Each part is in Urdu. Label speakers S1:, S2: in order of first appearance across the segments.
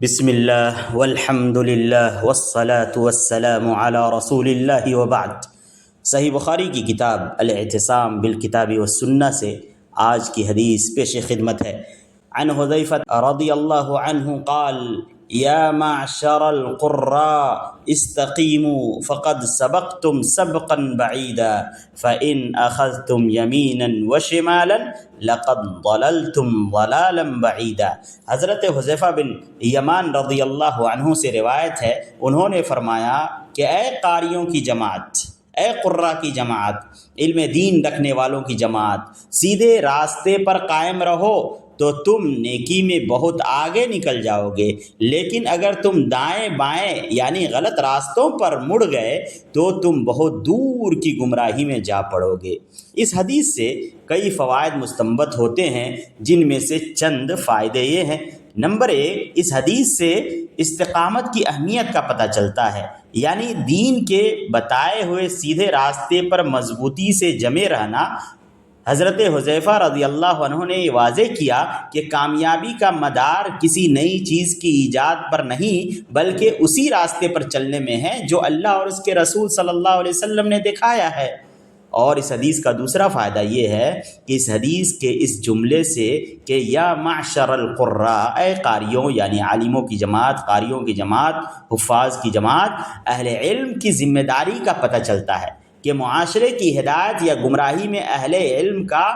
S1: بسم اللہ والحمد للہ والصلاة والسلام علی رسول اللہ وبعد۔ صحیح بخاری کی کتاب الاعتصام بالکتاب والسنہ سے آج کی حدیث پیش خدمت ہے۔ عن حذیفہ رضی اللہ عنہ قال یا معشر القراء استقیموا فقد سبقتم سبقا بعیدا فإن اخذتم یمینا وشمالا لقد ضللتم ضلالا بعیدا۔ حضرت حذیفہ بن یمان رضی اللہ عنہ سے روایت ہے، انہوں نے فرمایا کہ اے قاریوں کی جماعت، اے قراء کی جماعت، علم دین رکھنے والوں کی جماعت، سیدھے راستے پر قائم رہو تو تم نیکی میں بہت آگے نکل جاؤ گے، لیکن اگر تم دائیں بائیں یعنی غلط راستوں پر مڑ گئے تو تم بہت دور کی گمراہی میں جا پڑو گے۔ اس حدیث سے کئی فوائد مستنبط ہوتے ہیں، جن میں سے چند فائدے یہ ہیں۔ نمبر 1، اس حدیث سے استقامت کی اہمیت کا پتہ چلتا ہے، یعنی دین کے بتائے ہوئے سیدھے راستے پر مضبوطی سے جمے رہنا۔ حضرت حذیفہ رضی اللہ عنہ نے یہ واضح کیا کہ کامیابی کا مدار کسی نئی چیز کی ایجاد پر نہیں، بلکہ اسی راستے پر چلنے میں ہے جو اللہ اور اس کے رسول صلی اللہ علیہ وسلم نے دکھایا ہے۔ اور اس حدیث کا دوسرا فائدہ یہ ہے کہ اس حدیث کے اس جملے سے کہ یا معشر القراء، اے قاریوں یعنی عالموں کی جماعت، قاریوں کی جماعت، حفاظ کی جماعت، اہل علم کی ذمہ داری کا پتہ چلتا ہے کہ معاشرے کی ہدایت یا گمراہی میں اہل علم کا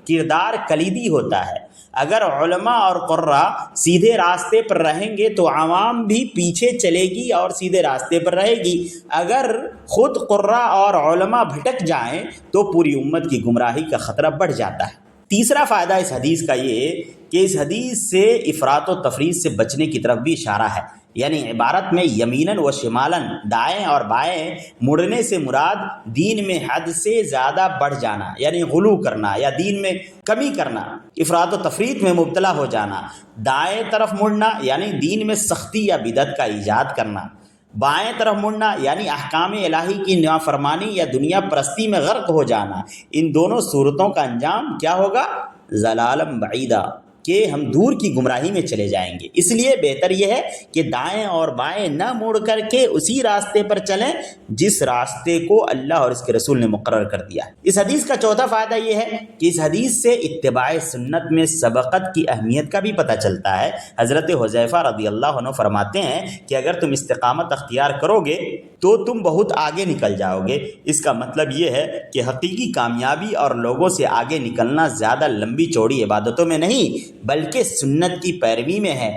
S1: کردار کلیدی ہوتا ہے۔ اگر علماء اور قراء سیدھے راستے پر رہیں گے تو عوام بھی پیچھے چلے گی اور سیدھے راستے پر رہے گی۔ اگر خود قراء اور علماء بھٹک جائیں تو پوری امت کی گمراہی کا خطرہ بڑھ جاتا ہے۔ تیسرا فائدہ اس حدیث کا یہ کہ اس حدیث سے افراط و تفریط سے بچنے کی طرف بھی اشارہ ہے، یعنی عبارت میں یمیناً و شمالاً، دائیں اور بائیں مڑنے سے مراد دین میں حد سے زیادہ بڑھ جانا، یعنی غلو کرنا یا دین میں کمی کرنا، افراط و تفریط میں مبتلا ہو جانا۔ دائیں طرف مڑنا یعنی دین میں سختی یا بدعت کا ایجاد کرنا، بائیں طرف مڑنا یعنی احکام الہی کی نافرمانی یا دنیا پرستی میں غرق ہو جانا۔ ان دونوں صورتوں کا انجام کیا ہوگا؟ ضلالا بعیدا، کہ ہم دور کی گمراہی میں چلے جائیں گے۔ اس لیے بہتر یہ ہے کہ دائیں اور بائیں نہ موڑ کر کے اسی راستے پر چلیں جس راستے کو اللہ اور اس کے رسول نے مقرر کر دیا ہے۔ اس حدیث کا چوتھا فائدہ یہ ہے کہ اس حدیث سے اتباع سنت میں سبقت کی اہمیت کا بھی پتہ چلتا ہے۔ حضرت حذیفہ رضی اللہ عنہ فرماتے ہیں کہ اگر تم استقامت اختیار کرو گے تو تم بہت آگے نکل جاؤ گے۔ اس کا مطلب یہ ہے کہ حقیقی کامیابی اور لوگوں سے آگے نکلنا زیادہ لمبی چوڑی عبادتوں میں نہیں بلکہ سنت کی پیروی میں ہے۔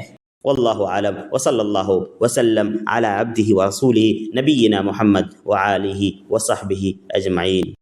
S1: واللہ اعلم وصلی اللہ وسلم علی عبدہ ورسولہ نبینا محمد وآلہ وصحبہ اجمعین۔